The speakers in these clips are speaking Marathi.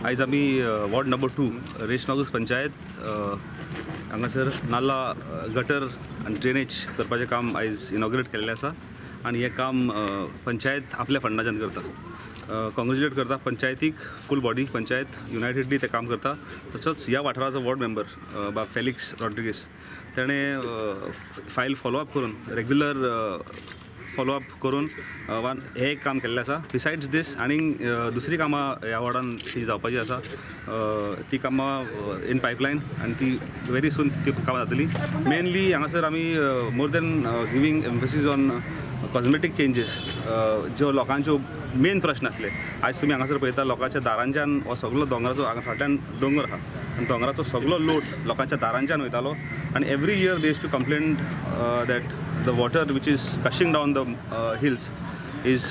आयज आमी वॉर्ड नंबर 2 रेशमागूस पंचायत हांगासर नाला गटर आनी ड्रेनेज करपाचें काम आयज इनॉग्रेट केल्लें आसा आनी हें काम पंचायत आपल्या फंडाच्यान करता. कॉंग्रेच्युलेट करता पंचायतीक, फूल बॉडी पंचायत युनायटेडली ते काम करता. तसोच ह्या वाठाराचो वॉर्ड मेंबर बा फेलिक्स रॉड्रिगीस तेणें फायल फॉलोअप करून रेग्युलर फॉलोअप करून हे काम केल्लें आसा. बिसायड्स दीस आनी दुसरी कामां ह्या वॉर्डान ती जावपाची आसा. ती कामां इन पायपलायन आनी ती व्हेरी सून ती कामां जातली. मेनली हांगासर आमी more than giving emphasis on cosmetic changes ज्यो लोकांच्यो मेन प्रश्न आसले. आयज तुमी हांगासर पळयता लोकांच्या दारांच्यान हो सगळो दोंगराचो हांगा फाटल्यान दोंगर आहा आनी दोंगराचो सगळो लोट लोकांच्या दारांच्यान वयतालो आनी every year they use to complain that the water which is gushing down the hills is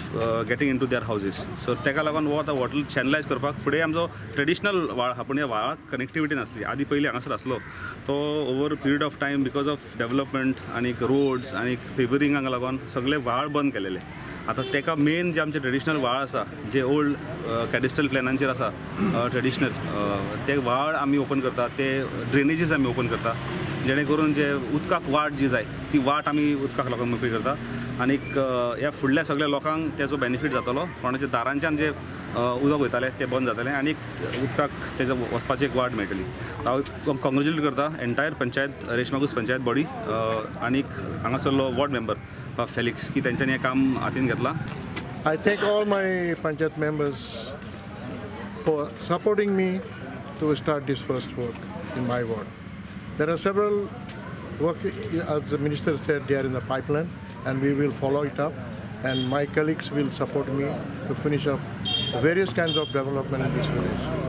getting into their houses. So तेका लागून वो आतां वॉटर चॅनलायज करपाक फुडें आमचो ट्रेडिशनल व्हाळ आहा पूण ह्या व्हाळाक कनेक्टिविटी नासली. आदी पयलीं हांगासर आसलो तो over period of time because of development आनी रोड्स आनी पेवरिंगाक लागून सगळे व्हाळ बंद केलेले. आतां तेका मेन जे आमचे ट्रेडिशनल व्हाळ आसा जे ओल्ड कॅडिस्ट्रल प्लॅनांचेर आसा ट्रेडिशनल ते व्हाळ आमी ओपन करता, ते ड्रेनेजीस आमी ओपन करता जेणे करून जे उदकाक वाट जी जाय ती वाट आमी उदकाक लागून मोकळी करता आनी ह्या फुडल्या सगळ्या लोकांक तेजो बेनिफीट जातलो. कोणाच्या दारांच्यान जे उदक वयतालें तें बंद जातलें आनी उदकाक तेजो वचपाची एक वाट मेळटली. हांव कॉंग्रेच्युलेट करता एंटायर पंचायत रेशमागूस पंचायत बॉडी आनी हांगासरलो वॉर्ड मेंबर फेलिक्स की तेंच्यांनी हें काम हातीन घेतलां. I thank all my Panchayat members for supporting me to start this first work in my ward. There are several work, as the minister said, they are in the pipeline and we will follow it up, and my colleagues will support me to finish up various kinds of development in this village.